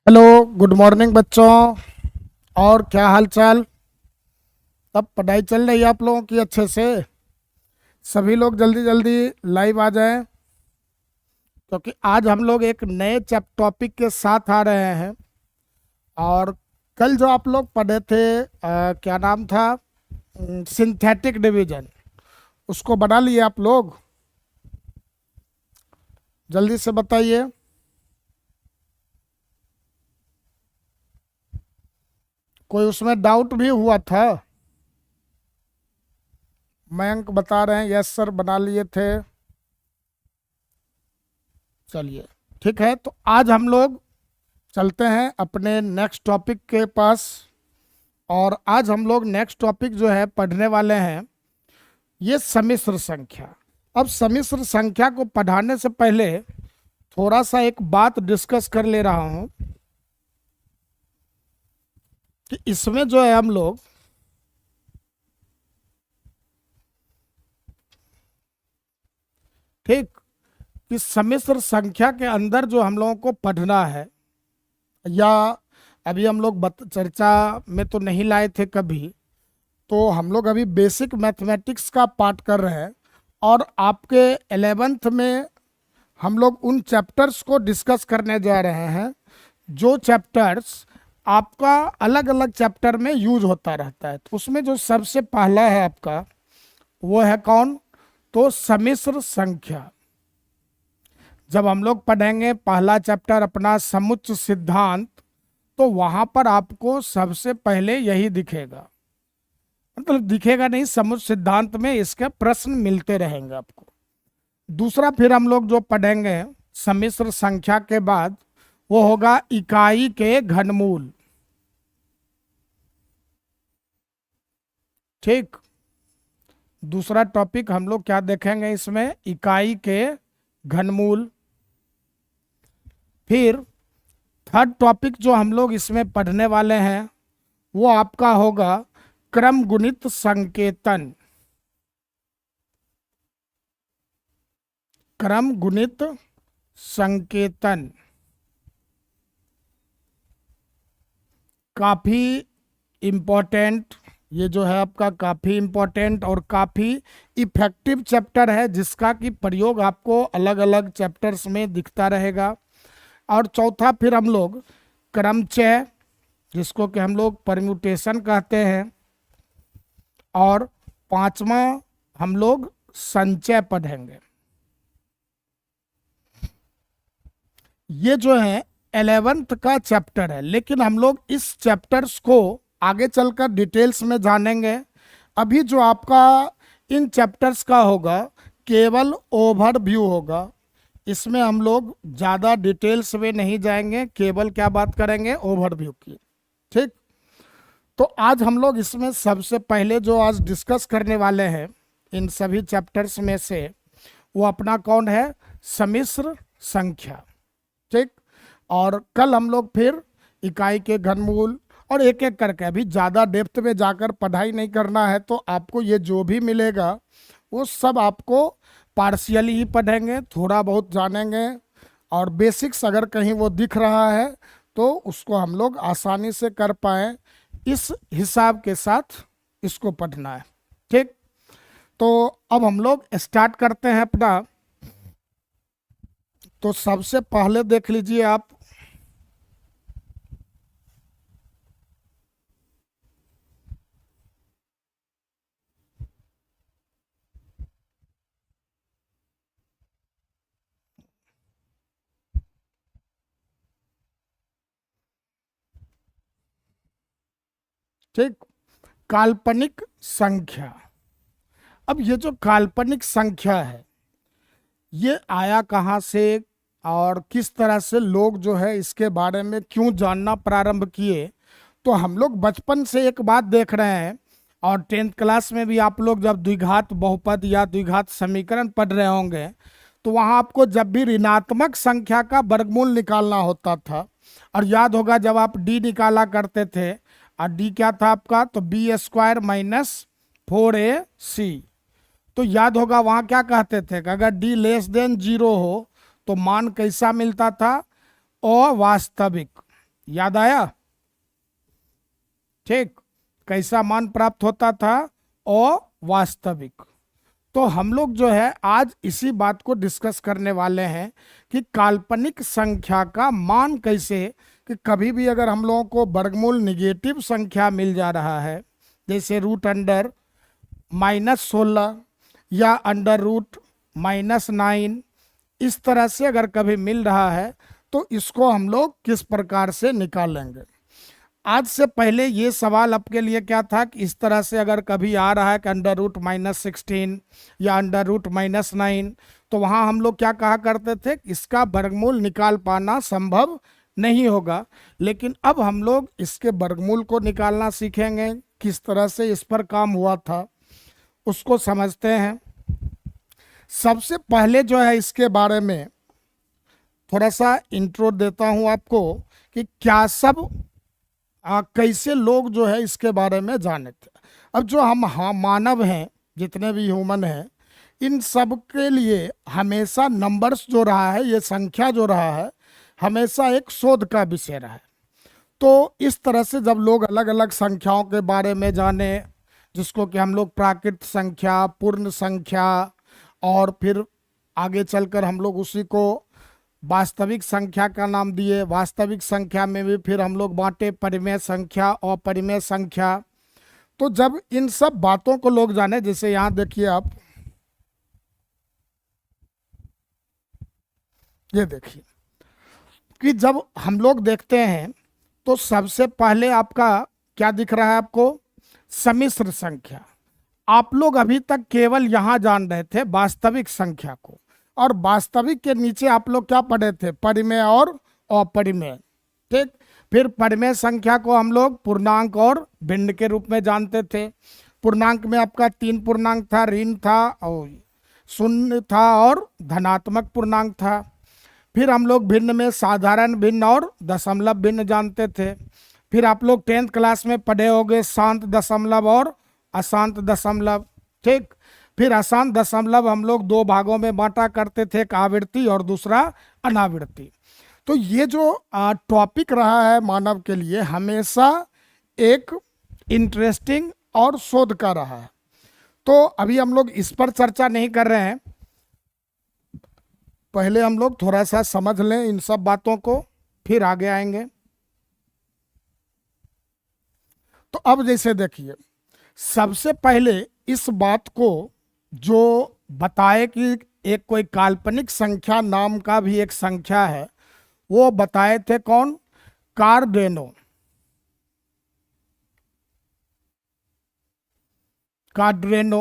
Hello, good morning बच्चों। और क्या हाल चाल? तब पढ़ाई चल रही है आप लोगों की अच्छे से? सभी लोग जल्दी जल्दी लाइव आ जाएं, क्योंकि आज हम लोग एक नए टॉपिक के साथ आ रहे हैं। और कल जो आप लोग पढ़े थे, क्या नाम था, सिंथेटिक डिवीजन, उसको बना लिए आप लोग? जल्दी से बताइए। कोई उसमें डाउट भी हुआ था? मयंक बता रहे हैं यस सर बना लिए थे। चलिए, ठीक है, तो आज हम लोग चलते हैं अपने नेक्स्ट टॉपिक के पास। और आज हम लोग नेक्स्ट टॉपिक जो है पढ़ने वाले हैं, ये सम्मिश्र संख्या। अब सम्मिश्र संख्या को पढ़ाने से पहले थोड़ा सा एक बात डिस्कस कर ले रहा हूं कि इसमें जो है हम लोग ठीक, कि सम्मिश्र संख्या के अंदर जो हम लोगों को पढ़ना है, या अभी हम लोग चर्चा में तो नहीं लाए थे कभी, तो हम लोग अभी बेसिक मैथमेटिक्स का पार्ट कर रहे हैं। और आपके 11th में हम लोग उन चैप्टर्स को डिस्कस करने जा रहे हैं जो चैप्टर्स आपका अलग अलग चैप्टर में यूज होता रहता है। तो उसमें जो सबसे पहला है आपका, वो है कौन? तो सम्मिश्र संख्या। जब हम लोग पढ़ेंगे पहला चैप्टर अपना समुच्चय सिद्धांत, तो वहां पर आपको सबसे पहले यही दिखेगा, मतलब दिखेगा नहीं, समुच्चय सिद्धांत में इसके प्रश्न मिलते रहेंगे आपको। दूसरा फिर हम लोग जो पढ़ेंगे सम्मिश्र संख्या के बाद, वो होगा इकाई के घनमूल। ठीक, दूसरा टॉपिक हम लोग क्या देखेंगे इसमें? इकाई के घनमूल। फिर थर्ड टॉपिक जो हम लोग इसमें पढ़ने वाले हैं, वो आपका होगा क्रम गुणित संकेतन। क्रम गुणित संकेतन काफी इम्पोर्टेंट, ये जो है आपका काफी इम्पोर्टेंट और काफी इफेक्टिव चैप्टर है, जिसका कि प्रयोग आपको अलग अलग चैप्टर्स में दिखता रहेगा। और चौथा फिर हम लोग क्रमचय, जिसको कि हम लोग परम्यूटेशन कहते हैं। और पांचवा हम लोग संचय पढ़ेंगे। ये जो है 11th का चैप्टर है, लेकिन हम लोग इस चैप्टर्स को आगे चलकर डिटेल्स में जानेंगे। अभी जो आपका इन चैप्टर्स का होगा केवल ओवरव्यू होगा, इसमें हम लोग ज़्यादा डिटेल्स में नहीं जाएंगे, केवल क्या बात करेंगे? ओवरव्यू की। ठीक, तो आज हम लोग इसमें सबसे पहले जो आज डिस्कस करने वाले हैं इन सभी चैप्टर्स में से, वो अपना कौन है? सम्मिश्र संख्या। ठीक, और कल हम लोग फिर इकाई के घनमूल, और एक एक करके, अभी ज़्यादा डेप्थ में जाकर पढ़ाई नहीं करना है, तो आपको ये जो भी मिलेगा वो सब आपको पार्शियली ही पढ़ेंगे, थोड़ा बहुत जानेंगे। और बेसिक्स अगर कहीं वो दिख रहा है तो उसको हम लोग आसानी से कर पाएँ, इस हिसाब के साथ इसको पढ़ना है। ठीक, तो अब हम लोग स्टार्ट करते हैं अपना। तो सबसे पहले देख लीजिए आप, ठीक, काल्पनिक संख्या। अब ये जो काल्पनिक संख्या है, ये आया कहाँ से और किस तरह से लोग जो है इसके बारे में क्यों जानना प्रारंभ किए? तो हम लोग बचपन से एक बात देख रहे हैं, और 10th क्लास में भी आप लोग जब द्विघात बहुपद या द्विघात समीकरण पढ़ रहे होंगे, तो वहाँ आपको जब भी ऋणात्मक संख्या का वर्गमूल निकालना होता था, और याद होगा जब आप डी निकाला करते थे, और डी क्या था आपका? तो बी स्क्वायर माइनस 4ac। तो याद होगा वहाँ क्या कहते थे कि अगर डी लेस देन 0 हो तो मान कैसा मिलता था? अवास्तविक, याद आया? ठीक, कैसा मान प्राप्त होता था? अवास्तविक। तो हम लोग जो है आज इसी बात को डिस्कस करने वाले हैं कि काल्पनिक संख्या का मान कैसे, कि कभी भी अगर हम लोगों को वर्गमूल निगेटिव संख्या मिल जा रहा है, जैसे रूट अंडर -16 या अंडर रूट -9, इस तरह से अगर कभी मिल रहा है तो इसको हम लोग किस प्रकार से निकालेंगे। आज से पहले ये सवाल आपके लिए क्या था कि इस तरह से अगर कभी आ रहा है कि अंडर रूट -16 या अंडर रूट -9, तो वहाँ हम लोग क्या कहा करते थे, इसका वर्गमूल निकाल पाना संभव नहीं होगा। लेकिन अब हम लोग इसके वर्गमूल को निकालना सीखेंगे, किस तरह से इस पर काम हुआ था उसको समझते हैं। सबसे पहले जो है इसके बारे में थोड़ा सा इंट्रो देता हूँ आपको कि क्या सब कैसे लोग जो है इसके बारे में जाने थे। अब जो हम मानव हैं, जितने भी ह्यूमन हैं, इन सब के लिए हमेशा नंबर्स जो रहा है, ये संख्या जो रहा है, हमेशा एक शोध का विषय रहा है। तो इस तरह से जब लोग अलग अलग संख्याओं के बारे में जाने, जिसको कि हम लोग प्राकृत संख्या, पूर्ण संख्या, और फिर आगे चलकर हम लोग उसी को वास्तविक संख्या का नाम दिए। वास्तविक संख्या में भी फिर हम लोग बांटे परिमेय संख्या और अपरिमेय संख्या। तो जब इन सब बातों को लोग जाने, जैसे यहाँ देखिए आप, ये देखिए कि जब हम लोग देखते हैं तो सबसे पहले आपका क्या दिख रहा है आपको, सम्मिश्र संख्या। आप लोग अभी तक केवल यहाँ जान रहे थे वास्तविक संख्या को, और वास्तविक के नीचे आप लोग क्या पढ़े थे, परिमेय और अपरिमेय। ठीक, फिर परिमेय संख्या को हम लोग पूर्णांक और भिन्न के रूप में जानते थे। पूर्णांक में आपका 3 पूर्णांक था, ऋण था और शून्य था और धनात्मक पूर्णांक था। फिर हम लोग भिन्न में साधारण भिन्न और दशमलव भिन्न जानते थे। फिर आप लोग 10th क्लास में पढ़े होंगे शांत दशमलव और अशांत दशमलव। ठीक, फिर अशांत दशमलव हम लोग 2 भागों में बांटा करते थे, एक आवृत्ति और दूसरा अनावृत्ति। तो ये जो टॉपिक रहा है मानव के लिए हमेशा एक इंटरेस्टिंग और शोध का रहा है। तो अभी हम लोग इस पर चर्चा नहीं कर रहे हैं, पहले हम लोग थोड़ा सा समझ लें इन सब बातों को, फिर आगे आएंगे। तो अब जैसे देखिए, सबसे पहले इस बात को जो बताए कि एक कोई काल्पनिक संख्या नाम का भी एक संख्या है, वो बताए थे कौन, कार्डेनो। कार्डेनो,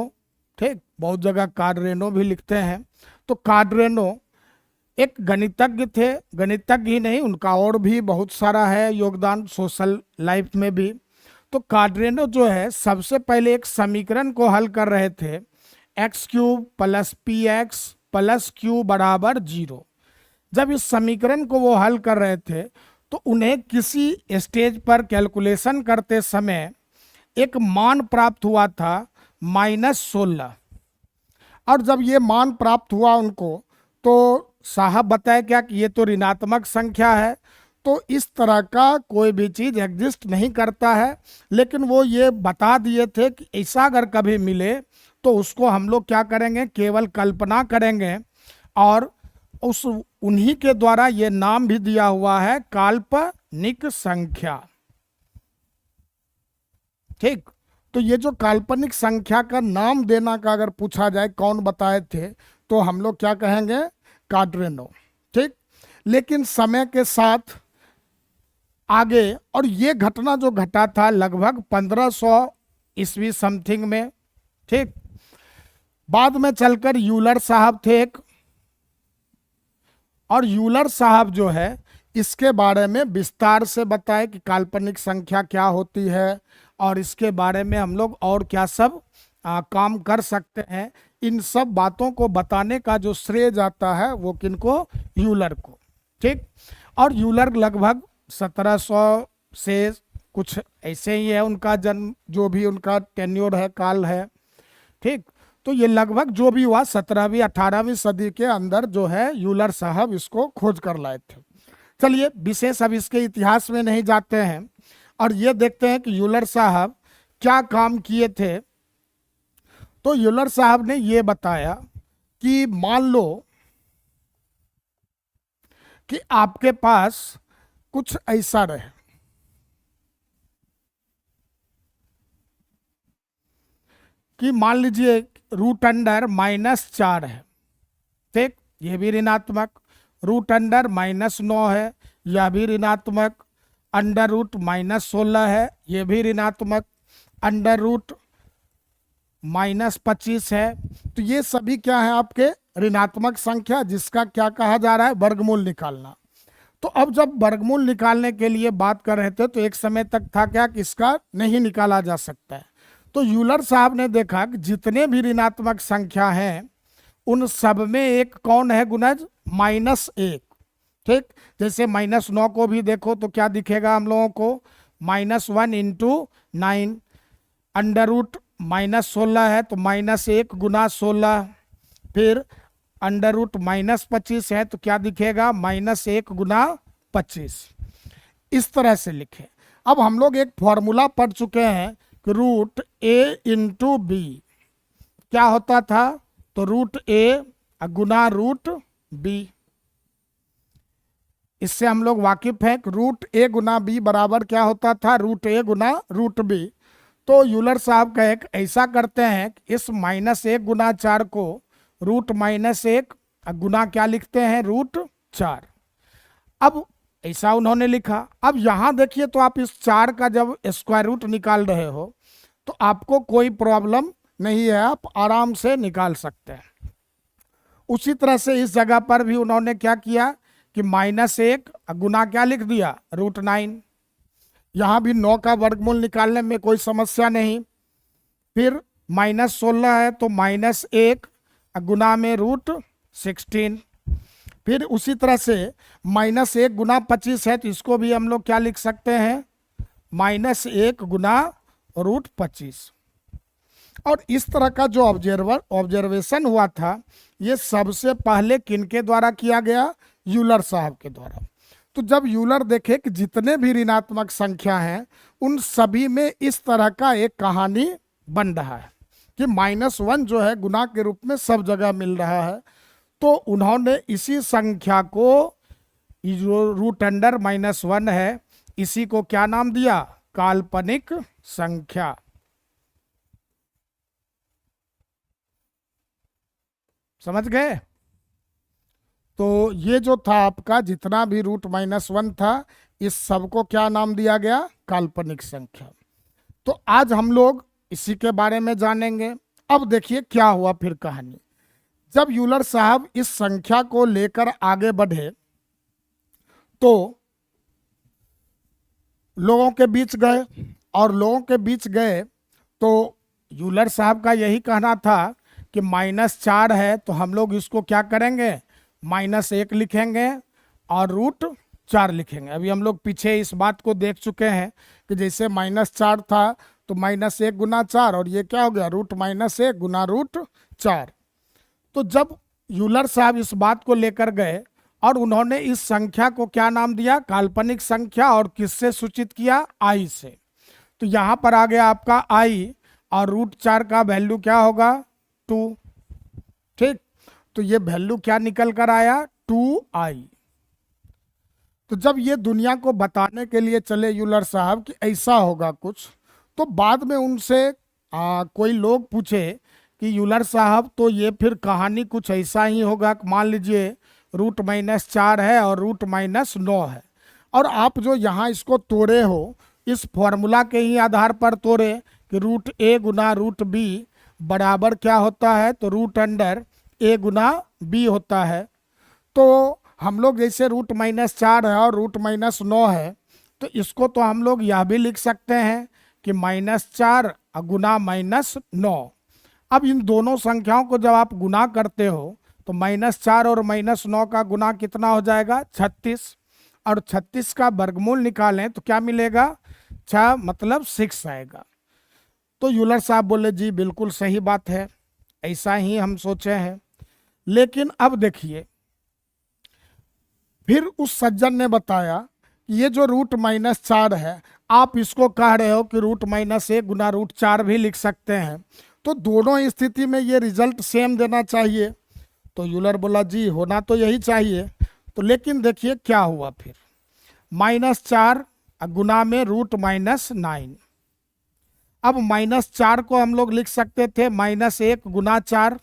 ठीक, बहुत जगह कार्डेनो भी लिखते हैं। तो कार्डेनो एक गणितज्ञ थे, गणितज्ञ ही नहीं, उनका और भी बहुत सारा है योगदान सोशल लाइफ में भी। तो कार्डेनो जो है सबसे पहले एक समीकरण को हल कर रहे थे, x³ + px + q = 0। जब इस समीकरण को वो हल कर रहे थे तो उन्हें किसी स्टेज पर कैलकुलेशन करते समय एक मान प्राप्त हुआ था -16। और जब ये मान प्राप्त हुआ उनको, तो साहब बताया क्या कि ये तो ऋणात्मक संख्या है, तो इस तरह का कोई भी चीज़ एग्जिस्ट नहीं करता है। लेकिन वो ये बता दिए थे कि ऐसा अगर कभी मिले तो उसको हम लोग क्या करेंगे, केवल कल्पना करेंगे, और उस उन्हीं के द्वारा ये नाम भी दिया हुआ है काल्पनिक संख्या। ठीक, तो ये जो काल्पनिक संख्या का नाम देना का अगर पूछा जाए कौन बताए थे, तो हम लोग क्या कहेंगे, कार्डेनो। ठीक, लेकिन समय के साथ आगे, और ये घटना जो घटा था लगभग 1500 ईस्वी समथिंग में। ठीक, बाद में चलकर यूलर साहब थे एक, और यूलर साहब जो है इसके बारे में विस्तार से बताए कि काल्पनिक संख्या क्या होती है, और इसके बारे में हम लोग और क्या सब काम कर सकते हैं। इन सब बातों को बताने का जो श्रेय जाता है वो किनको, यूलर को। ठीक, और यूलर लगभग 1700 से कुछ ऐसे ही है उनका जन्म, जो भी उनका टेन्योर है, काल है। ठीक, तो ये लगभग जो भी हुआ 17वीं 18वीं सदी के अंदर जो है यूलर साहब इसको खोज कर लाए थे। चलिए विशेष अब इसके इतिहास में नहीं जाते हैं और ये देखते हैं कि यूलर साहब क्या काम किए थे। तो यूलर साहब ने ये बताया कि मान लो कि आपके पास कुछ ऐसा रहे कि मान लीजिए रूट अंडर -4 है, ठीक, ये भी ऋणात्मक। रूट अंडर -9 है, यह भी ऋणात्मक। अंडर रूट -16 है, ये भी ऋणात्मक। अंडर रूट -25 है। तो ये सभी क्या है आपके ऋणात्मक संख्या, जिसका क्या कहा जा रहा है, वर्गमूल निकालना। तो अब जब वर्गमूल निकालने के लिए बात कर रहे थे तो एक समय तक था क्या कि इसका नहीं निकाला जा सकता है। तो यूलर साहब ने देखा कि जितने भी ऋणात्मक संख्या हैं उन सब में एक कौन है गुणज, -1, ठीक। जैसे -9 को भी देखो तो क्या दिखेगा हम लोगों को, -1 × 9। अंडर रूट -16 है तो -1 × 16। फिर अंडर रूट -25 है तो क्या दिखेगा, -1 × 25। इस तरह से लिखे। अब हम लोग एक फॉर्मूला पढ़ चुके हैं कि रूट A × B क्या होता था, तो रूट A गुना रूट B। इससे हम लोग वाकिफ हैं कि रूट A × B बराबर क्या होता था, रूट A × रूट B। तो यूलर साहब का एक ऐसा करते हैं कि इस -1 × 4 को रूट -1 गुना क्या लिखते हैं, रूट 4। अब ऐसा उन्होंने लिखा। अब यहां देखिए तो आप इस 4 का जब स्क्वायर रूट निकाल रहे हो तो आपको कोई प्रॉब्लम नहीं है, आप आराम से निकाल सकते हैं। उसी तरह से इस जगह पर भी उन्होंने क्या किया कि -1 गुना क्या लिख दिया, रूट 9। यहाँ भी 9 का वर्गमूल निकालने में कोई समस्या नहीं। फिर -16 है तो -1 गुना में रूट 16। फिर उसी तरह से -1 × 25 है तो इसको भी हम लोग क्या लिख सकते हैं, -1 गुना रूट 25। और इस तरह का जो ऑब्जर्वेशन हुआ था ये सबसे पहले किनके द्वारा किया गया, यूलर साहब के द्वारा। तो जब यूलर देखे कि जितने भी ऋणात्मक संख्या हैं उन सभी में इस तरह का एक कहानी बन रहा है कि -1 जो है गुना के रूप में सब जगह मिल रहा है, तो उन्होंने इसी संख्या को, जो रूट अंडर -1 है, इसी को क्या नाम दिया, काल्पनिक संख्या। समझ गए। तो ये जो था आपका जितना भी रूट -1 था इस सब को क्या नाम दिया गया, काल्पनिक संख्या। तो आज हम लोग इसी के बारे में जानेंगे। अब देखिए क्या हुआ फिर कहानी। जब यूलर साहब इस संख्या को लेकर आगे बढ़े तो लोगों के बीच गए, और लोगों के बीच गए तो यूलर साहब का यही कहना था कि -4 है तो हम लोग इसको क्या करेंगे, -1 लिखेंगे और रूट 4 लिखेंगे। अभी हम लोग पीछे इस बात को देख चुके हैं कि जैसे -4 था तो -1 × 4 और ये क्या हो गया, रूट -1 गुना रूट 4। तो जब यूलर साहब इस बात को लेकर गए और उन्होंने इस संख्या को क्या नाम दिया, काल्पनिक संख्या, और किससे सूचित किया, आई से। तो यहाँ पर आ गया आपका आई और रूट 4 का वैल्यू क्या होगा, 2, ठीक। तो ये वैल्यू क्या निकल कर आया, 2i। तो जब ये दुनिया को बताने के लिए चले यूलर साहब कि ऐसा होगा कुछ, तो बाद में उनसे कोई लोग पूछे कि यूलर साहब तो ये फिर कहानी कुछ ऐसा ही होगा, मान लीजिए रूट -4 है और रूट -9 है, और आप जो यहाँ इसको तोड़े हो इस फॉर्मूला के ही आधार पर तोड़े कि रूट A × रूट B बराबर क्या होता है, तो रूट अंडर A × B होता है। तो हम लोग जैसे रूट -4 है और रूट -9 है तो इसको तो हम लोग यह भी लिख सकते हैं कि -4 गुना -9। अब इन दोनों संख्याओं को जब आप गुना करते हो तो -4 और -9 का गुना कितना हो जाएगा, 36, और 36 का वर्गमूल निकालें तो क्या मिलेगा, 6 मतलब 6 आएगा। तो यूलर साहब बोले जी बिल्कुल सही बात है, ऐसा ही हम सोचे हैं। लेकिन अब देखिए फिर उस सज्जन ने बताया कि ये जो √-4 है, आप इसको कह रहे हो कि √-1 गुना √4 भी लिख सकते हैं, तो दोनों स्थिति में ये रिजल्ट सेम देना चाहिए। तो यूलर बोला जी होना तो यही चाहिए। तो लेकिन देखिए क्या हुआ फिर, -4 गुना में √-9। अब -4 को हम लोग लिख सकते थे -1 गुना 4,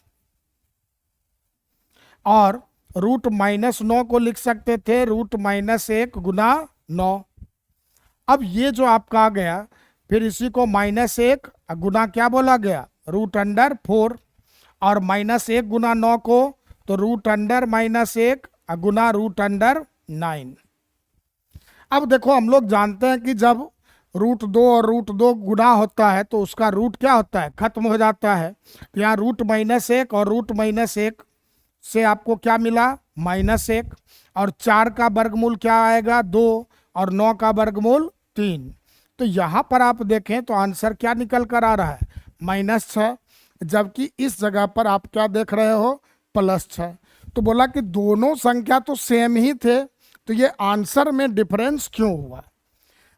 और √-9 को लिख सकते थे √-1 गुना 9। अब ये जो आपका आ गया, फिर इसी को -1 गुना क्या बोला गया, √4, और -1 गुना 9 को तो √-1 गुना √9। अब देखो हम लोग जानते हैं कि जब √2 और √2 गुना होता है तो उसका रूट क्या होता है, खत्म हो जाता है। तो यहाँ √-1 और √-1 से आपको क्या मिला, -1, और 4 का वर्गमूल क्या आएगा, 2, और 9 का वर्गमूल 3। तो यहाँ पर आप देखें तो आंसर क्या निकल कर आ रहा है, -6, जबकि इस जगह पर आप क्या देख रहे हो, +6। तो बोला कि दोनों संख्या तो सेम ही थे, तो ये आंसर में डिफरेंस क्यों हुआ।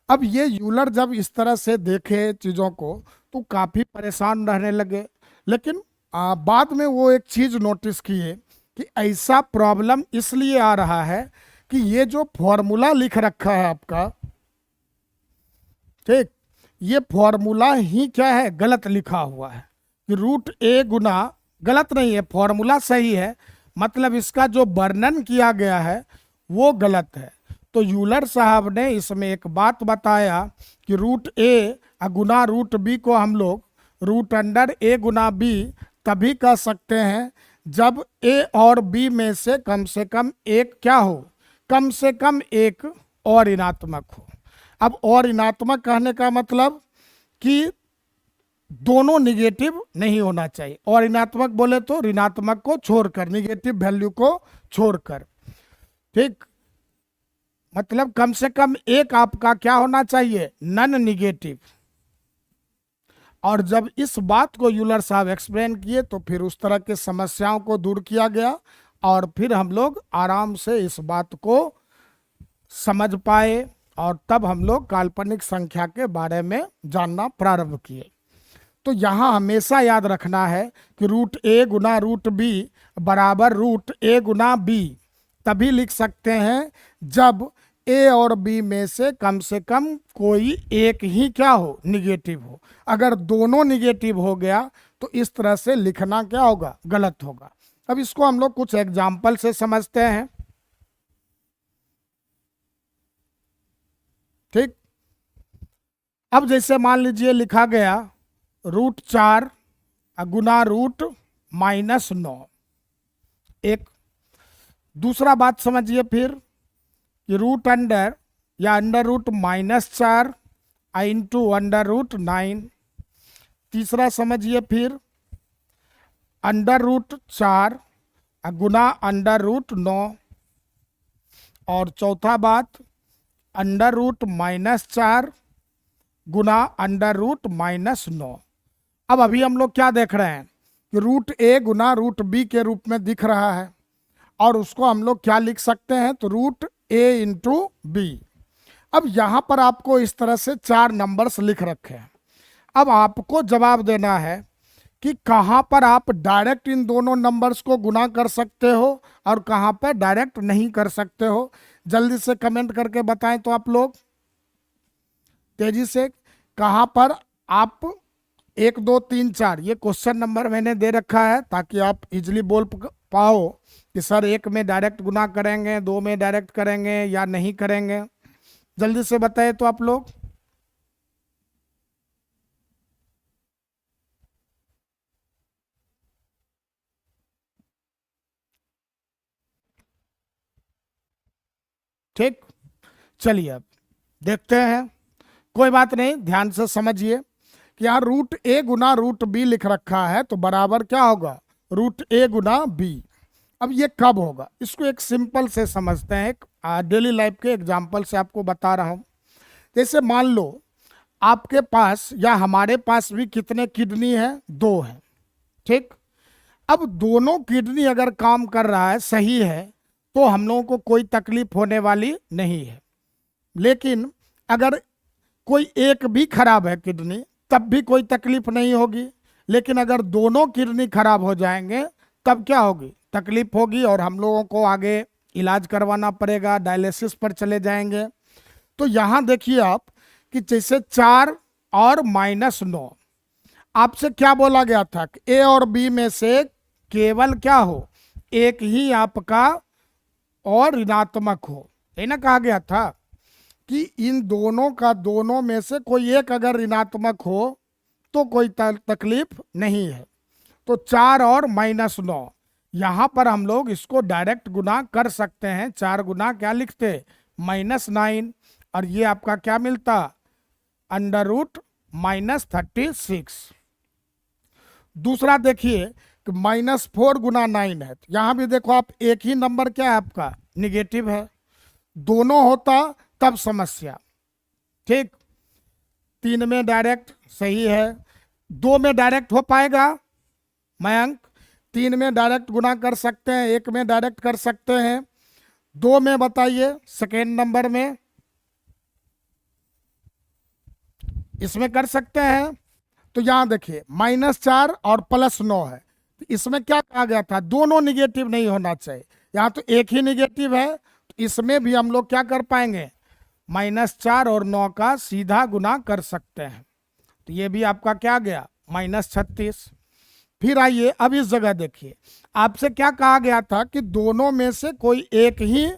अब ये यूलर जब इस तरह से देखे चीज़ों को तो काफ़ी परेशान रहने लगे, लेकिन बाद में वो एक चीज़ नोटिस किए कि ऐसा प्रॉब्लम इसलिए आ रहा है कि ये जो फॉर्मूला लिख रखा है आपका, ठीक, ये फॉर्मूला ही क्या है, गलत लिखा हुआ है कि √a गुना, गलत नहीं है, फॉर्मूला सही है, मतलब इसका जो वर्णन किया गया है वो गलत है। तो यूलर साहब ने इसमें एक बात बताया कि √a गुना √b को हम लोग √a गुना b तभी कह सकते हैं जब a और b में से कम एक क्या हो, कम से कम एक और ऋणात्मक हो। अब और ऋणात्मक कहने का मतलब कि दोनों निगेटिव नहीं होना चाहिए, और ऋणात्मक बोले तो ऋणात्मक को छोड़कर, निगेटिव वैल्यू को छोड़कर, ठीक, मतलब कम से कम एक आपका क्या होना चाहिए, नॉन निगेटिव। और जब इस बात को यूलर साहब एक्सप्लेन किए तो फिर उस तरह के समस्याओं को दूर किया गया, और फिर हम लोग आराम से इस बात को समझ पाए, और तब हम लोग काल्पनिक संख्या के बारे में जानना प्रारंभ किए। तो यहाँ हमेशा याद रखना है कि √a गुना √b बराबर √a गुना b तभी लिख सकते हैं जब a और b में से कम कोई एक ही क्या हो, निगेटिव हो। अगर दोनों निगेटिव हो गया तो इस तरह से लिखना क्या होगा, गलत होगा। अब इसको हम लोग कुछ एग्जाम्पल से समझते हैं, ठीक। अब जैसे मान लीजिए लिखा गया √4 गुना √-9। एक दूसरा बात समझिए फिर कि √अंडर या √-4 इंटू √9। तीसरा समझिए फिर √4 गुना √9। और चौथा बात √-4 गुना √-9। अब अभी हम लोग क्या देख रहे हैं कि √a गुना √b के रूप में दिख रहा है, और उसको हम लोग क्या लिख सकते हैं, तो √a इंटू b। अब यहाँ पर आपको इस तरह से 4 नंबर्स लिख रखे हैं। अब आपको जवाब देना है कि कहाँ पर आप डायरेक्ट इन दोनों नंबर्स को गुना कर सकते हो और कहाँ पर डायरेक्ट नहीं कर सकते हो। जल्दी से कमेंट करके बताएं तो आप लोग तेजी से, कहाँ पर आप 1 2 3 4 ये क्वेश्चन नंबर मैंने दे रखा है ताकि आप इजीली बोल पाओ कि सर 1 में डायरेक्ट गुना करेंगे, 2 में डायरेक्ट करेंगे या नहीं करेंगे। जल्दी से बताए तो आप लोग। ठीक, चलिए अब देखते हैं। कोई बात नहीं, ध्यान से समझिए कि यहाँ √a गुना √b लिख रखा है, तो बराबर क्या होगा, √a गुना b। अब ये कब होगा, इसको एक सिंपल से समझते हैं, एक डेली लाइफ के एग्जाम्पल से आपको बता रहा हूँ। जैसे मान लो आपके पास या हमारे पास भी कितने किडनी है, 2 है, ठीक। अब दोनों किडनी अगर काम कर रहा है, सही है, तो हम लोगों को कोई तकलीफ होने वाली नहीं है। लेकिन अगर कोई एक भी खराब है किडनी, तब भी कोई तकलीफ नहीं होगी। लेकिन अगर दोनों किडनी खराब हो जाएंगे तब क्या होगी, तकलीफ होगी, और हम लोगों को आगे इलाज करवाना पड़ेगा, डायलिसिस पर चले जाएंगे। तो यहाँ देखिए आप कि जैसे 4 और -9, आपसे क्या बोला गया था कि ए और बी में से केवल क्या हो, एक ही आपका और ऋणात्मक हो, है ना, कहा गया था कि इन दोनों का दोनों में से कोई एक अगर ऋणात्मक हो तो कोई तकलीफ नहीं है। तो 4 और -9, यहाँ पर हम लोग इसको डायरेक्ट गुना कर सकते हैं। 4 गुना क्या लिखते, -9, और ये आपका क्या मिलता, √-36। दूसरा देखिए कि -4 गुना 9 है, यहाँ भी देखो आप, एक ही नंबर क्या है आपका, निगेटिव है। दोनों होता तब समस्या, ठीक। 3 में डायरेक्ट सही है, 2 में डायरेक्ट हो पाएगा मयंक, 3 में डायरेक्ट गुना कर सकते हैं, 1 में डायरेक्ट कर सकते हैं, 2 में बताइए, सेकेंड नंबर में इसमें कर सकते हैं। तो यहाँ देखिए -4 और +9 है, तो इसमें क्या कहा गया था, दोनों निगेटिव नहीं होना चाहिए। यहाँ तो एक ही निगेटिव है, तो इसमें भी हम लोग क्या कर पाएंगे, -4 और 9 का सीधा गुना कर सकते हैं। तो ये भी आपका क्या गया, -36। फिर आइए अब इस जगह देखिए, आपसे क्या कहा गया था कि दोनों में से कोई एक ही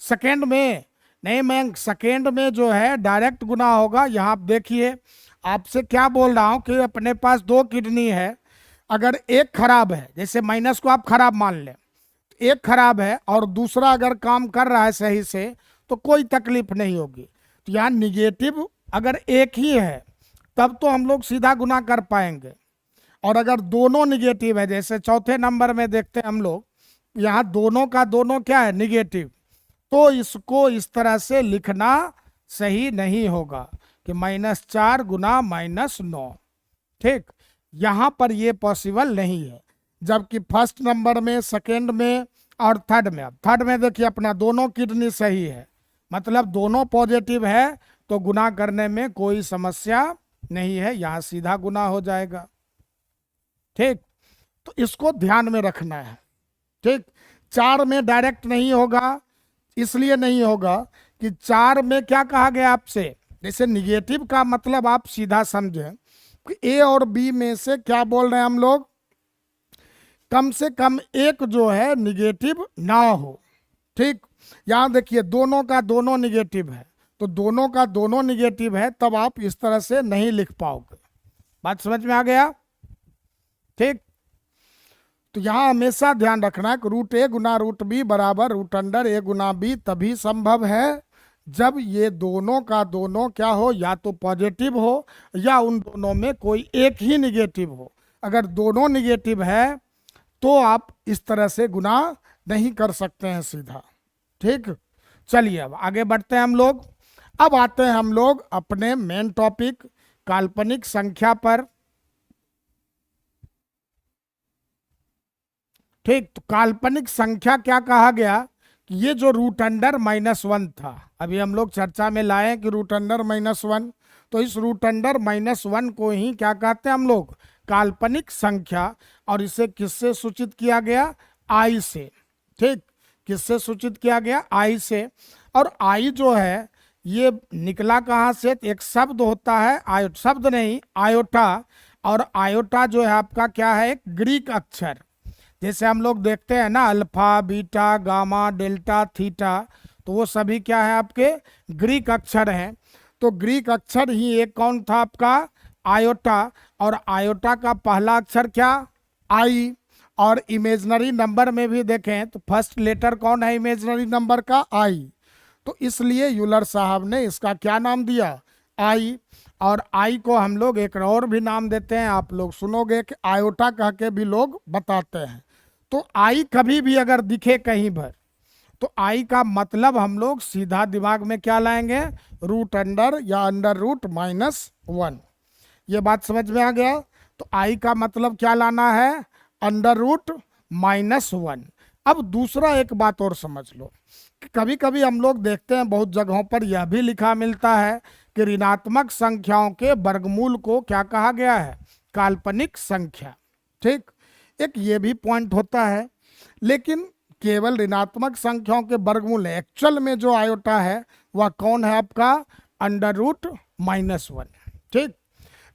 सेकेंड में, नहीं मैं सेकेंड में जो है डायरेक्ट गुना होगा। यहाँ आप देखिए, आपसे क्या बोल रहा हूँ कि अपने पास 2 किडनी है, अगर एक खराब है, जैसे माइनस को आप खराब मान लें, एक खराब है और दूसरा अगर काम कर रहा है सही से, तो कोई तकलीफ नहीं होगी। तो यहाँ निगेटिव अगर एक ही है तब तो हम लोग सीधा गुना कर पाएंगे, और अगर दोनों निगेटिव है, जैसे चौथे नंबर में देखते हैं हम लोग, यहाँ दोनों का दोनों क्या है, निगेटिव, तो इसको इस तरह से लिखना सही नहीं होगा कि -4 गुना -9, ठीक। यहाँ पर ये पॉसिबल नहीं है, जबकि फर्स्ट नंबर में, सेकेंड में और थर्ड में, अब थर्ड में देखिए अपना दोनों किडनी सही है, मतलब दोनों पॉजिटिव है, तो गुना करने में कोई समस्या नहीं है, यहाँ सीधा गुना हो जाएगा, ठीक। तो इसको ध्यान में रखना है, ठीक। 4 में डायरेक्ट नहीं होगा, इसलिए नहीं होगा कि 4 में क्या कहा गया आपसे, जैसे निगेटिव का मतलब आप सीधा समझें कि ए और बी में से क्या बोल रहे हैं हम लोग, कम से कम एक जो है निगेटिव ना हो, ठीक। यहाँ देखिए दोनों का दोनों निगेटिव है, तो दोनों का दोनों निगेटिव है, तब आप इस तरह से नहीं लिख पाओगे। बात समझ में आ गया, ठीक। तो यहाँ हमेशा ध्यान रखना है कि √a गुना √b बराबर √a गुना b तभी संभव है जब ये दोनों का दोनों क्या हो, या तो पॉजिटिव हो या उन दोनों में कोई एक ही निगेटिव हो। अगर दोनों निगेटिव है तो आप इस तरह से गुना नहीं कर सकते हैं सीधा, ठीक। चलिए अब आगे बढ़ते हैं हम लोग। अब आते हैं हम लोग अपने मेन टॉपिक काल्पनिक संख्या पर, ठीक। तो काल्पनिक संख्या क्या कहा गया कि ये जो √1 था, अभी हम लोग चर्चा में लाए कि √1, तो इस √1 को ही क्या कहते हैं हम लोग, काल्पनिक संख्या। और इसे किससे सूचित किया गया, आई से, ठीक। किससे सूचित किया गया, आई से। और आई जो है ये निकला कहाँ से, एक शब्द होता है, शब्द नहीं, आयोटा। और आयोटा जो है आपका क्या है, एक ग्रीक अक्षर। जैसे हम लोग देखते हैं ना alpha, beta, gamma, delta, theta, तो वो सभी क्या है आपके ग्रीक अक्षर हैं। तो ग्रीक अक्षर ही एक कौन था आपका, आयोटा। और आयोटा का पहला अक्षर क्या, आई। और इमेजनरी नंबर में भी देखें तो फर्स्ट लेटर कौन है इमेजनरी नंबर का, आई। तो इसलिए यूलर साहब ने इसका क्या नाम दिया, आई। और आई को हम लोग एक और भी नाम देते हैं, आप लोग सुनोगे कि आयोटा कह के भी लोग बताते हैं। तो आई कभी भी अगर दिखे कहीं पर, तो आई का मतलब हम लोग सीधा दिमाग में क्या लाएंगे, √अंडर या √-1। ये बात समझ में आ गया। तो आई का मतलब क्या लाना है, √-1। अब दूसरा एक बात और समझ लो कि कभी कभी हम लोग देखते हैं बहुत जगहों पर यह भी लिखा मिलता है कि ऋणात्मक संख्याओं के वर्गमूल को क्या कहा गया है, काल्पनिक संख्या। ठीक, एक ये भी पॉइंट होता है, लेकिन केवल ऋणात्मक संख्याओं के वर्गमूल है। एक्चुअल में जो आयोटा है वह कौन है, आपका √-1। ठीक,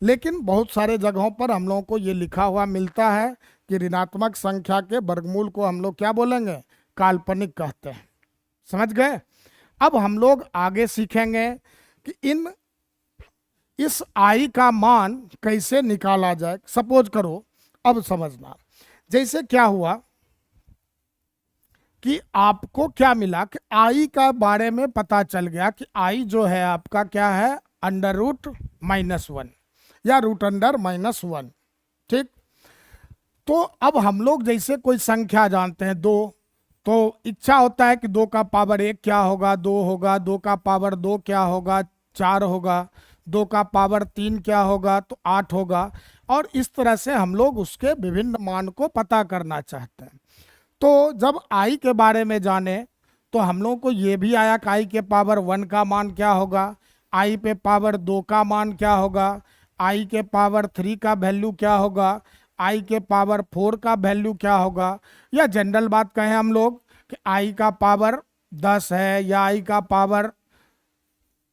लेकिन बहुत सारे जगहों पर हम लोगों को ये लिखा हुआ मिलता है कि ऋणात्मक संख्या के वर्गमूल को हम लोग क्या बोलेंगे, काल्पनिक कहते हैं। समझ गए। अब हम लोग आगे सीखेंगे कि इस i का मान कैसे निकाला जाए। सपोज करो, अब समझना, जैसे क्या हुआ कि आपको क्या मिला कि i का बारे में पता चल गया कि i जो है आपका क्या है, √-1 या √1। ठीक, तो अब हम लोग जैसे कोई संख्या जानते हैं 2, तो इच्छा होता है कि 2 का पावर 1 क्या होगा, 2 होगा, 2 का पावर 2 क्या होगा, 4 होगा, 2 का पावर 3 क्या होगा, तो 8 होगा। और इस तरह से हम लोग उसके विभिन्न मान को पता करना चाहते हैं। तो जब i के बारे में जाने तो हम लोग को ये भी आया कि i के पावर 1 का मान क्या होगा, i पे पावर 2 का मान क्या होगा, i के पावर 3 का वैल्यू क्या होगा, i के पावर 4 का वैल्यू क्या होगा। या जनरल बात कहें हम लोग कि i का पावर 10 है या i का पावर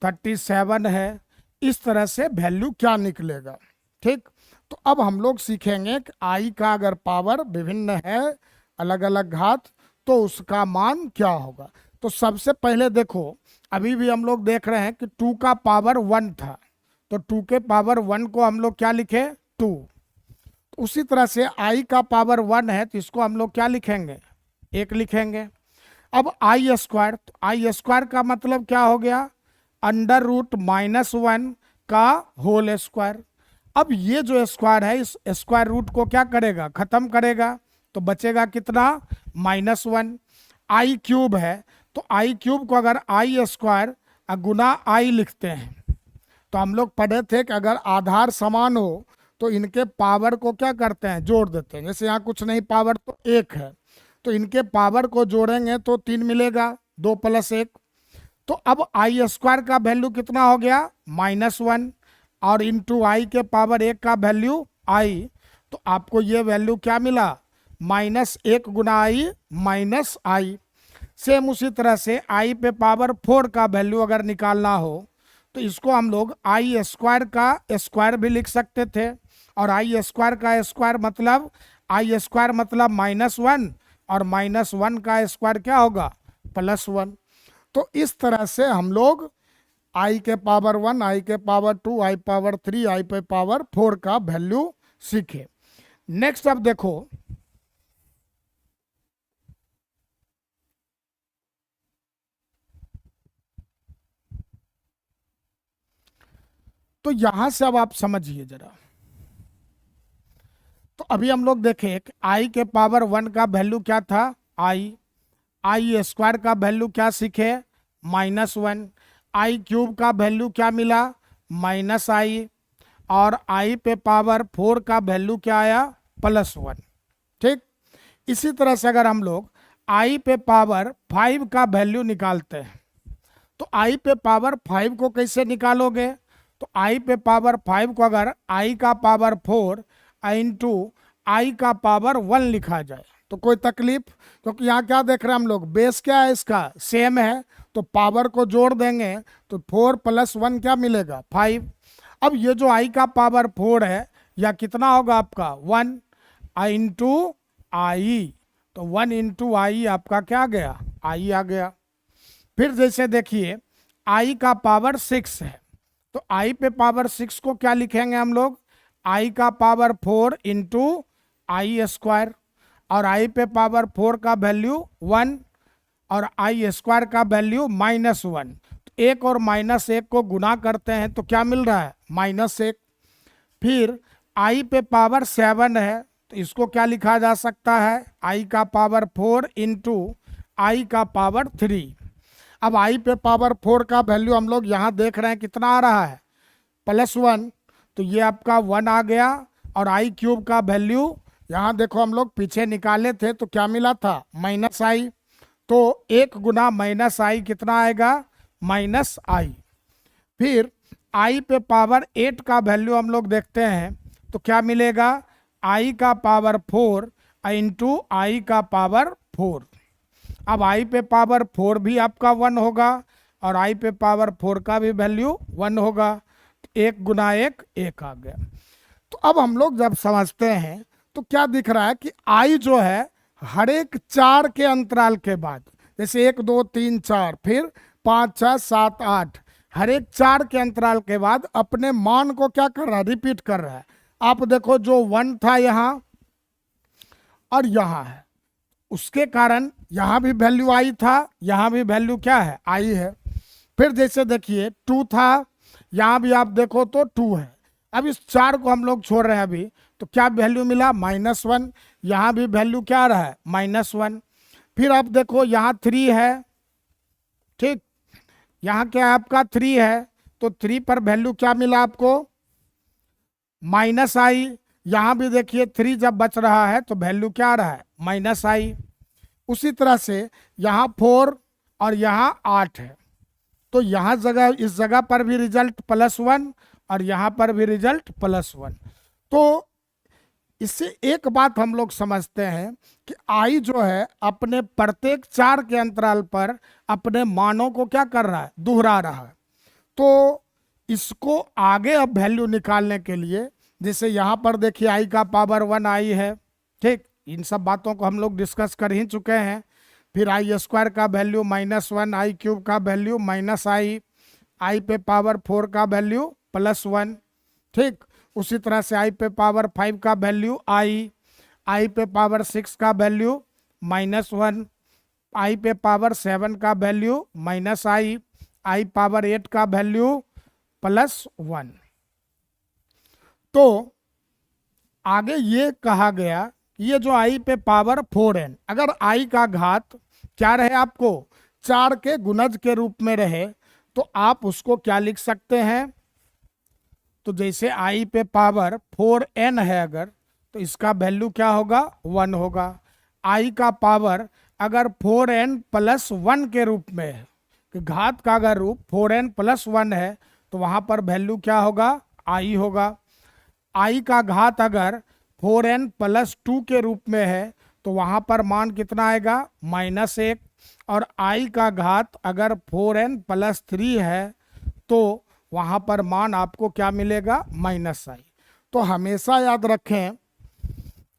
37 है, इस तरह से वैल्यू क्या निकलेगा। ठीक, तो अब हम लोग सीखेंगे कि i का अगर पावर विभिन्न है, अलग अलग घात, तो उसका मान क्या होगा। तो सबसे पहले देखो, अभी भी हम लोग देख रहे हैं कि 2 का पावर 1 था, तो 2 के पावर 1 को हम लोग क्या लिखे, 2। उसी तरह से i का पावर 1 है तो इसको हम लोग क्या लिखेंगे, 1 लिखेंगे। अब i², तो i² का मतलब क्या हो गया, √-1 का होल स्क्वायर। अब ये जो स्क्वायर है इस स्क्वायर रूट को क्या करेगा, खत्म करेगा, तो बचेगा कितना, -1। i³ है तो i³ को अगर i² गुना i लिखते हैं, तो हम लोग पढ़े थे कि अगर आधार समान हो तो इनके पावर को क्या करते हैं, जोड़ देते हैं। जैसे यहाँ कुछ नहीं, पावर तो 1 है, तो इनके पावर को जोड़ेंगे तो 3 मिलेगा, 2 + 1। तो अब i² का वैल्यू कितना हो गया, -1, और इंटू i के पावर 1 का वैल्यू i, तो आपको ये वैल्यू क्या मिला, -1 गुना i -i। सेम उसी तरह से i पे पावर 4 का वैल्यू अगर निकालना हो तो इसको हम लोग i² का स्क्वायर भी लिख सकते थे, और i² का स्क्वायर मतलब i² मतलब -1, और -1 का स्क्वायर क्या होगा, +1। तो इस तरह से हम लोग i के पावर 1, i के पावर 2, i पावर 3, i पे पावर 4 का वैल्यू सीखे। नेक्स्ट अब देखो, तो यहां से अब आप समझिए जरा। तो अभी हम लोग देखें कि i के पावर 1 का वैल्यू क्या था, i² का वैल्यू क्या सीखे, -1, i³ का वैल्यू क्या मिला, -i, और i पे पावर 4 का वैल्यू क्या आया, +1। ठीक, इसी तरह से अगर हम लोग i पे पावर 5 का वैल्यू निकालते हैं, तो i पे पावर 5 को कैसे निकालोगे, तो i पे पावर 5 को अगर i का पावर 4 इंटू i का पावर 1 लिखा जाए तो कोई तकलीफ, क्योंकि यहाँ क्या देख रहे हैं हम लोग, बेस क्या है इसका, सेम है, तो पावर को जोड़ देंगे तो 4 + 1 क्या मिलेगा, 5। अब ये जो i का पावर 4 है या कितना होगा आपका, 1 इंटू i, तो 1 इंटू i आपका क्या आ गया, i आ गया। फिर जैसे देखिए i का पावर 6 है, तो i पे पावर 6 को क्या लिखेंगे हम लोग, i का पावर 4 इंटू i², और i पे पावर 4 का वैल्यू 1, और i² का वैल्यू -1। तो 1 और -1 को गुना करते हैं तो क्या मिल रहा है, -1। फिर i पे पावर 7 है, तो इसको क्या लिखा जा सकता है, i का पावर 4 इंटू i का पावर 3। अब i पे पावर 4 का वैल्यू हम लोग यहाँ देख रहे हैं कितना आ रहा है, +1, तो ये आपका 1 आ गया, और i³ का वैल्यू यहाँ देखो हम लोग पीछे निकाले थे तो क्या मिला था, माइनस आई। तो 1 गुना माइनस आई कितना आएगा, माइनस आई। फिर आई पे पावर 8 का वैल्यू हम लोग देखते हैं तो क्या मिलेगा, आई का पावर 4 इंटू आई का पावर 4। अब आई पे पावर 4 भी आपका 1 होगा और आई पे पावर 4 का भी वैल्यू 1 होगा। 1 गुना 1 1 आ गया। तो अब हम लोग जब समझते हैं तो क्या दिख रहा है कि आई जो है हर एक 4 के अंतराल के बाद, जैसे 1 2 3 4 फिर 5 6 7 8, हर एक 4 के अंतराल के बाद अपने मान को क्या कर रहा है, रिपीट कर रहा है। आप देखो जो 1 था यहाँ और यहाँ है, उसके कारण यहाँ भी वैल्यू आई था, यहाँ भी वैल्यू क्या है, आई है। फिर जैसे देखिए 2 था, यहाँ भी आप देखो तो 2 है। अब इस 4 को हम लोग छोड़ रहे हैं अभी, तो क्या वैल्यू मिला, -1। यहाँ भी वैल्यू क्या रहा है, -1। फिर आप देखो यहाँ 3 है, ठीक, यहाँ क्या है आपका 3 है, तो 3 पर वैल्यू क्या मिला आपको, माइनस आई। यहाँ भी देखिए 3 जब बच रहा है तो वैल्यू क्या आ रहा है, माइनस आई। उसी तरह से यहाँ 4 और यहाँ 8 है, तो यहाँ जगह इस जगह पर भी रिजल्ट +1 और यहाँ पर भी रिजल्ट +1। तो इससे एक बात हम लोग समझते हैं कि आई जो है अपने प्रत्येक 4 के अंतराल पर अपने मानों को क्या कर रहा है, दोहरा रहा है। तो इसको आगे अब वैल्यू निकालने के लिए, जैसे यहाँ पर देखिए आई का पावर 1 आई है, ठीक, इन सब बातों को हम लोग डिस्कस कर ही चुके हैं। फिर आई स्क्वायर का वैल्यू -1, आई क्यूब का वैल्यू -आई, आई पे पावर 4 का वैल्यू +1, ठीक। उसी तरह से आई पे पावर 5 का वैल्यू आई पे पावर 6 का वैल्यू -1, आई पे पावर 7 का वैल्यू आई पावर 8 का वैल्यू +1। तो आगे ये कहा गया ये जो आई पे पावर 4n, अगर आई का घात क्या रहे आपको 4 के गुणज के रूप में रहे तो आप उसको क्या लिख सकते हैं, तो जैसे आई पे पावर 4n है अगर, तो इसका वैल्यू क्या होगा, 1 होगा। आई का पावर अगर 4n + 1 के रूप में है, कि घात का अगर रूप 4n + 1 है तो वहाँ पर वैल्यू क्या होगा, आई होगा। आई का घात अगर 4n + 2 के रूप में है तो वहाँ पर मान कितना आएगा, -1। और आई का घात अगर 4n + 3 है तो वहाँ पर मान आपको क्या मिलेगा, -i। तो हमेशा याद रखें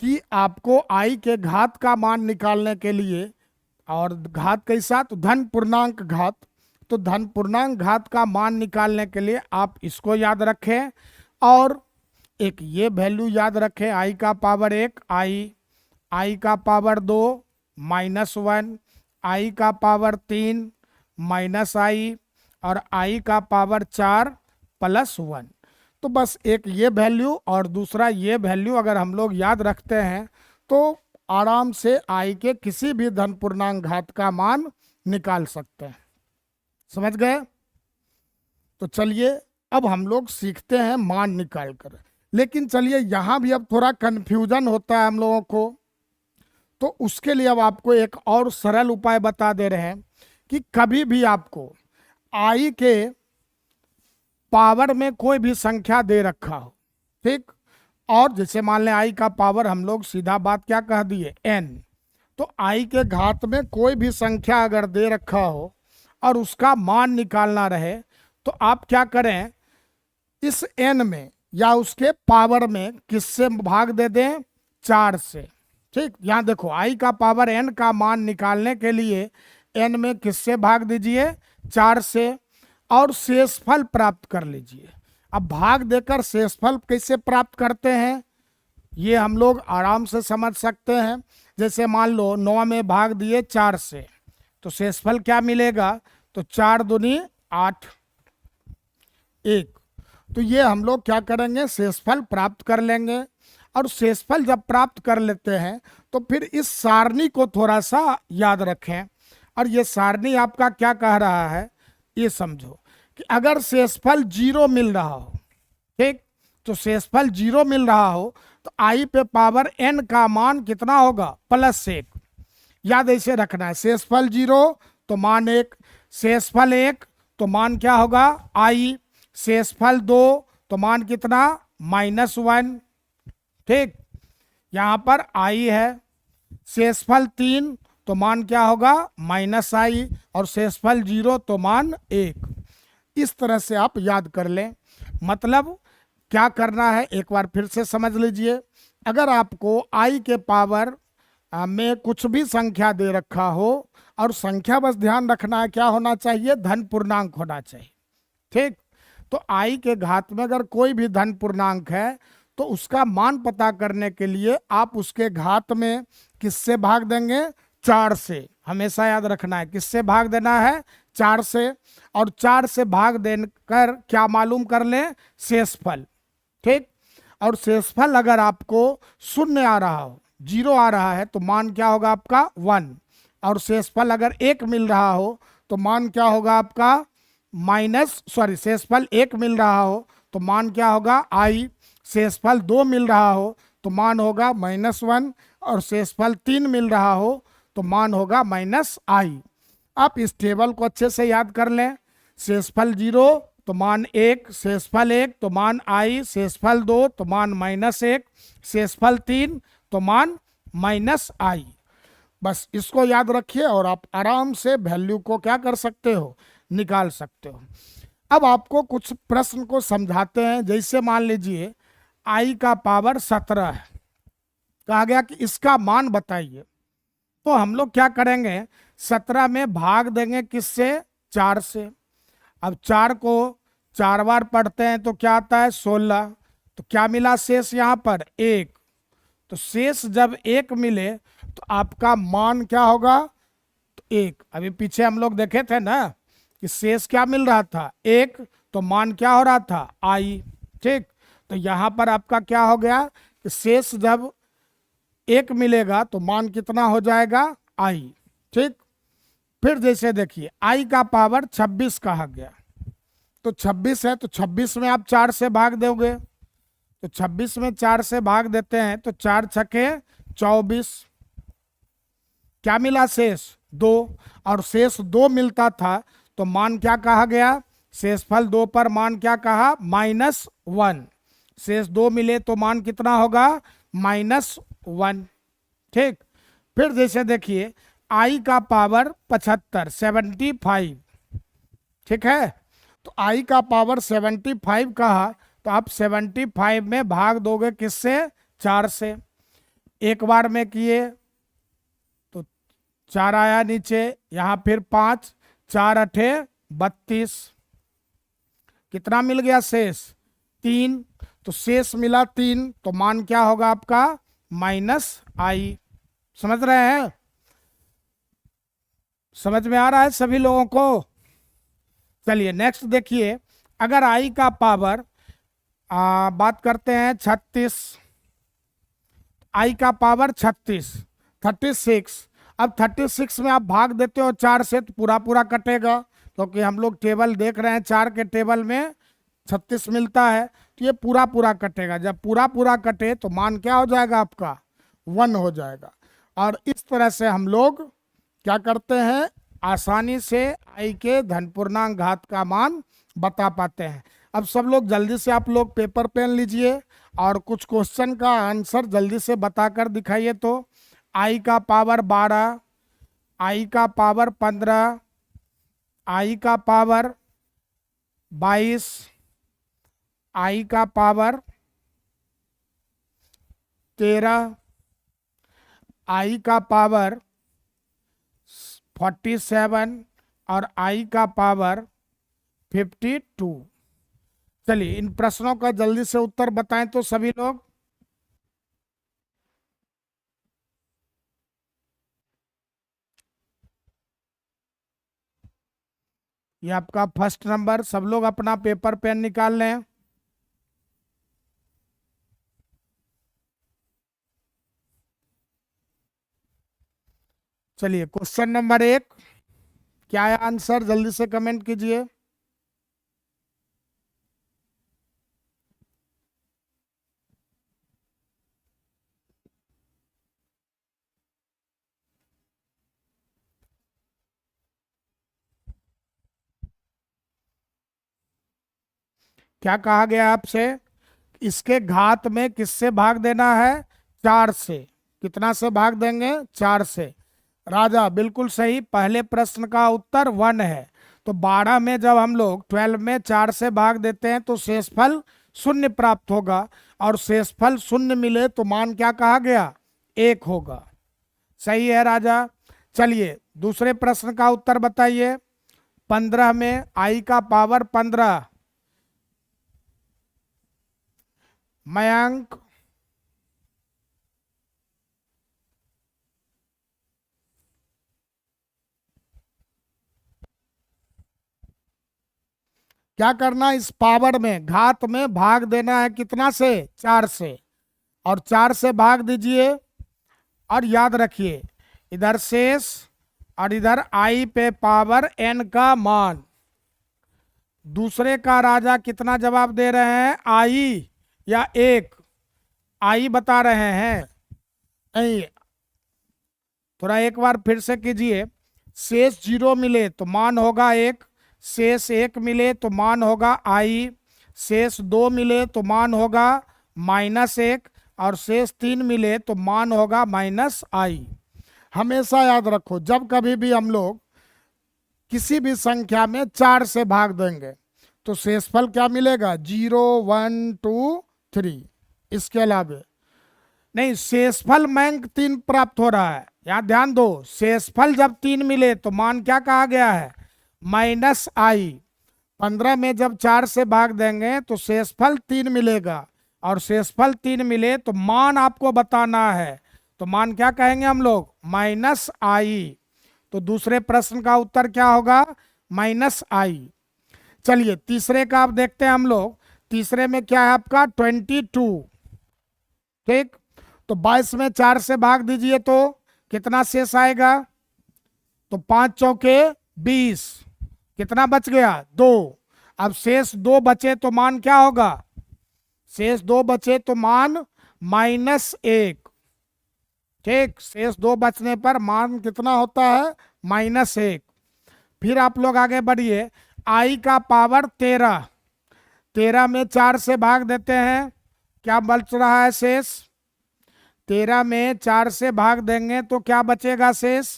कि आपको आई के घात का मान निकालने के लिए, और घात कैसा, तो धन पूर्णांक घात, तो धन पूर्णांक घात का मान निकालने के लिए आप इसको याद रखें। और एक ये वैल्यू याद रखें, आई का पावर 1 आई का पावर 2 -1, आई का पावर 3 -i और आई का पावर 4 +1। तो बस एक ये वैल्यू और दूसरा ये वैल्यू अगर हम लोग याद रखते हैं तो आराम से आई के किसी भी धन पूर्णांक घात का मान निकाल सकते हैं। समझ गए? तो चलिए अब हम लोग सीखते हैं मान निकाल कर। लेकिन चलिए यहाँ भी अब थोड़ा कन्फ्यूजन होता है हम लोगों को, तो उसके लिए अब आपको एक और सरल उपाय बता दे रहे हैं कि कभी भी आपको आई के पावर में कोई भी संख्या दे रखा हो, ठीक, और जैसे मान लें आई का पावर हम लोग सीधा बात क्या कह दिए, n, तो आई के घात में कोई भी संख्या अगर दे रखा हो और उसका मान निकालना रहे तो आप क्या करें, इस n में या उसके पावर में किससे भाग दे दें, 4 से, ठीक। यहाँ देखो आई का पावर n का मान निकालने के लिए n में किससे भाग दीजिए, 4 से, और शेषफल प्राप्त कर लीजिए। अब भाग देकर शेषफल कैसे प्राप्त करते हैं ये हम लोग आराम से समझ सकते हैं। जैसे मान लो 9 में भाग दिए 4 से, तो शेषफल क्या मिलेगा, तो 4 दूनी 8 1। तो ये हम लोग क्या करेंगे, शेषफल प्राप्त कर लेंगे। और शेषफल जब प्राप्त कर लेते हैं तो फिर इस सारणी को थोड़ा सा याद रखें। और ये सारणी आपका क्या कह रहा है, ये समझो कि अगर शेषफल 0 मिल रहा हो, ठीक, तो शेषफल 0 मिल रहा हो तो आई पे पावर n का मान कितना होगा, +1। याद ऐसे रखना है, शेषफल 0 तो मान 1, शेषफल 1 तो मान क्या होगा i, शेषफल 2 तो मान कितना -1। ठीक, यहाँ पर i है, शेषफल 3 तो मान क्या होगा -i, और शेषफल 0 तो मान 1। इस तरह से आप याद कर लें। मतलब क्या करना है एक बार फिर से समझ लीजिए। अगर आपको i के पावर में कुछ भी संख्या दे रखा हो, और संख्या बस ध्यान रखना है क्या होना चाहिए, धन पूर्णांक होना चाहिए। ठीक, तो i के घात में अगर कोई भी धन पूर्णांक है तो उसका मान पता करने के लिए आप उसके घात में किससे भाग देंगे, 4 से। हमेशा याद रखना है किससे भाग देना है, 4 से। और 4 से भाग देकर क्या मालूम कर लें, शेषफल। ठीक, और शेषफल अगर आपको शून्य आ रहा हो, 0 आ रहा है, तो मान क्या होगा आपका 1। और शेषफल अगर 1 मिल रहा हो तो मान क्या होगा आपका शेषफल 1 मिल रहा हो तो मान क्या होगा i, शेषफल 2 मिल रहा हो तो मान होगा -1, और शेषफल 3 मिल रहा हो तो मान होगा -i। आप इस टेबल को अच्छे से याद कर लें। शेषफल 0 तो मान 1, शेषफल 1 तो मान i, शेषफल 2 तो मान -1, शेषफल 3 तो मान -i। बस इसको याद रखिए और आप आराम से वैल्यू को क्या कर सकते हो, निकाल सकते हो। अब आपको कुछ प्रश्न को समझाते हैं। जैसे मान लीजिए i का पावर 17 है, कहा गया कि इसका मान बताइए। तो हम लोग क्या करेंगे, 17 में भाग देंगे किससे, 4 से। अब 4 को 4 बार पढ़ते हैं तो क्या आता है 16। तो क्या मिला शेष यहाँ पर 1। तो शेष जब 1 मिले तो आपका मान क्या होगा, तो 1। अभी पीछे हम लोग देखे थे ना कि शेष क्या मिल रहा था 1, तो मान क्या हो रहा था i। ठीक, तो यहाँ पर आपका क्या हो गया कि शेष जब 1 मिलेगा तो मान कितना हो जाएगा i। ठीक, फिर जैसे देखिए i का पावर 26 कहा गया, तो 26 है तो 26 में आप 4 से भाग दोगे। तो 26 में 4 से भाग देते हैं तो 4 छके 24। क्या मिला शेष 2, और शेष 2 मिलता था तो मान क्या कहा गया, शेषफल 2 पर मान क्या कहा -1। शेष 2 मिले तो मान कितना होगा -1। ठीक, फिर जैसे देखिए i का पावर 75 75। ठीक है, तो i का पावर 75 कहा तो आप 75 में भाग दोगे किससे, 4 से। एक बार में किए तो 4 आया नीचे, यहाँ फिर 5, 4 अठे 32। कितना मिल गया शेष 3। तो शेष मिला 3 तो मान क्या होगा आपका -i। समझ रहे हैं, समझ में आ रहा है सभी लोगों को। चलिए नेक्स्ट देखिए, अगर i का पावर बात करते हैं 36, i का पावर 36। अब 36 में आप भाग देते हो 4 से तो पूरा पूरा कटेगा, क्योंकि हम लोग टेबल देख रहे हैं 4 के टेबल में 36 मिलता है, तो ये पूरा पूरा कटेगा। जब पूरा पूरा कटे तो मान क्या हो जाएगा आपका 1 हो जाएगा। और इस तरह से हम लोग क्या करते हैं, आसानी से i के धन पूर्णांक घात का मान बता पाते हैं। अब सब लोग जल्दी से आप लोग पेपर पेन लीजिए और कुछ क्वेश्चन का आंसर जल्दी से बताकर दिखाइए। तो i का पावर 12, i का पावर 15, i का पावर 22, i का पावर 13, i का पावर 47 और i का पावर 52। चलिए इन प्रश्नों का जल्दी से उत्तर बताएं तो सभी लोग। ये आपका फर्स्ट नंबर, सब लोग अपना पेपर पेन निकाल लें। चलिए क्वेश्चन नंबर 1 क्या है आंसर, जल्दी से कमेंट कीजिए। क्या कहा गया आपसे? इसके घात में किससे भाग देना है? 4 से। कितना से भाग देंगे? 4 से। राजा बिल्कुल सही, पहले प्रश्न का उत्तर 1 है। तो 12 में जब हम लोग 12 में 4 से भाग देते हैं तो शेषफल 0 प्राप्त होगा, और शेषफल 0 मिले तो मान क्या कहा गया? 1 होगा। सही है राजा। चलिए दूसरे प्रश्न का उत्तर बताइए। 15 में आई का पावर 15, मयंक। क्या करना? इस पावर में, घात में भाग देना है कितना से? 4 से। और 4 से भाग दीजिए, और याद रखिए इधर शेष और इधर आई पे पावर n का मान। दूसरे का राजा कितना जवाब दे रहे हैं? आई या 1? आई बता रहे हैं। नहीं, थोड़ा एक बार फिर से कीजिए। शेष 0 मिले तो मान होगा 1, शेष 1 मिले तो मान होगा आई, शेष 2 मिले तो मान होगा -1, और शेष 3 मिले तो मान होगा -i। हमेशा याद रखो, जब कभी भी हम लोग किसी भी संख्या में 4 से भाग देंगे तो शेषफल क्या मिलेगा? 0 1 2 3। इसके अलावा नहीं, शेषफल मैंक 3 प्राप्त हो रहा है। यहाँ ध्यान दो, शेषफल जब 3 मिले तो मान क्या कहा गया है? -i। 15 में जब 4 से भाग देंगे तो शेषफल 3 मिलेगा, और शेषफल 3 मिले तो मान आपको बताना है। तो मान क्या कहेंगे हम लोग? -i। तो दूसरे प्रश्न का उत्तर क्या होगा? -i। चलिए तीसरे का आप देखते हैं हम लोग। तीसरे में क्या है आपका? 22। ठीक, तो 22 में 4 से भाग दीजिए तो कितना शेष आएगा? तो 5 चौके 20। कितना बच गया? 2। अब शेष 2 बचे तो मान क्या होगा? शेष 2 बचे तो मान -1। ठीक, शेष 2 बचने पर मान कितना होता है? -1। फिर आप लोग आगे बढ़िए। आई का पावर 13, 13 में 4 से भाग देते हैं, क्या बच रहा है शेष? 13 में 4 से भाग देंगे तो क्या बचेगा शेष?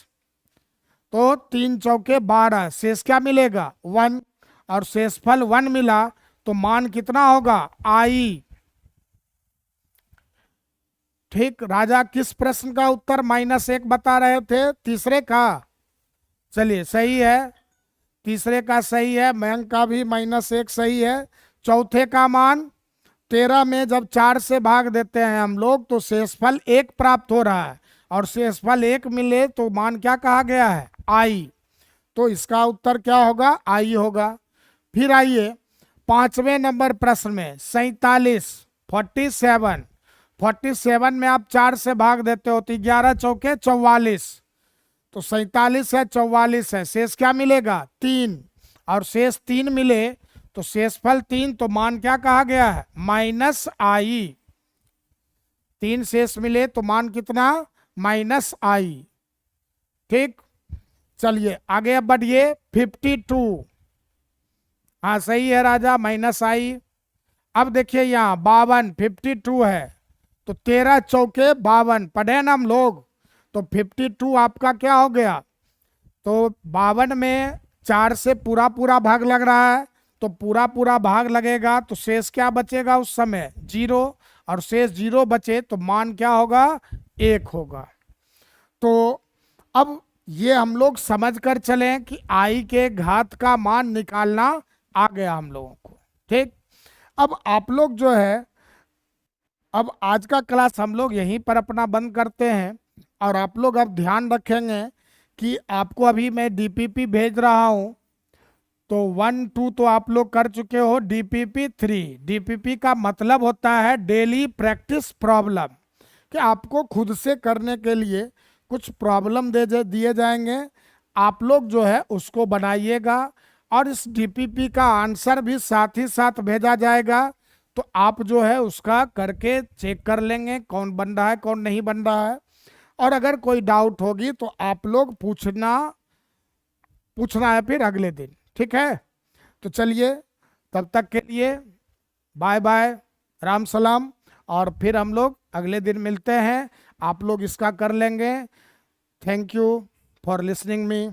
तो 3 चौके 12, शेष क्या मिलेगा? 1, और शेषफल 1 मिला तो मान कितना होगा? आई। ठीक, राजा किस प्रश्न का उत्तर -1 बता रहे थे? तीसरे का। चलिए सही है, तीसरे का सही है, मयंक का भी -1 सही है। चौथे का मान 13 में जब 4 से भाग देते हैं हम लोग तो शेषफल 1 प्राप्त हो रहा है, और शेषफल 1 मिले तो मान क्या कहा गया है? आई। तो इसका उत्तर क्या होगा? आई होगा। फिर आइए 5वें नंबर प्रश्न में 47, 47। 47 में आप 4 से भाग देते हो तो 11 चौके 44। तो 47 है, 44 है, शेष क्या मिलेगा? 3, और शेष 3 मिले तो शेषफल 3, तो मान क्या कहा गया है? -i। 3 शेष मिले तो मान कितना? -i। ठीक, चलिए आगे अब बढ़िए। 52, हाँ सही है राजा, -i। अब देखिए यहाँ 52, 52 है तो 13 चौके 52 पढ़े ना हम लोग। तो 52 आपका क्या हो गया? तो 52 में 4 से पूरा पूरा भाग लग रहा है, तो पूरा पूरा भाग लगेगा तो शेष क्या बचेगा उस समय? 0, और शेष 0 बचे तो मान क्या होगा? 1 होगा। तो अब ये हम लोग समझ कर चलें कि आई के घात का मान निकालना आ गया हम लोगों को। ठीक, अब आप लोग जो है, अब आज का क्लास हम लोग यहीं पर अपना बंद करते हैं, और आप लोग अब ध्यान रखेंगे कि आपको अभी मैं डीपीपी भेज रहा हूं। तो 1 2 तो आप लोग कर चुके हो, डीपीपी 3। डीपीपी का मतलब होता है डेली प्रैक्टिस प्रॉब्लम, कि आपको खुद से करने के लिए कुछ प्रॉब्लम दिए जाएंगे, आप लोग जो है उसको बनाइएगा, और इस डीपीपी का आंसर भी साथ ही साथ भेजा जाएगा। तो आप जो है उसका करके चेक कर लेंगे कौन बन रहा है कौन नहीं बन रहा है, और अगर कोई डाउट होगी तो आप लोग पूछना है फिर अगले दिन। ठीक है, तो चलिए तब तक के लिए बाय बाय, राम सलाम। और फिर हम लोग अगले दिन मिलते हैं, आप लोग इसका कर लेंगे। Thank you for listening me.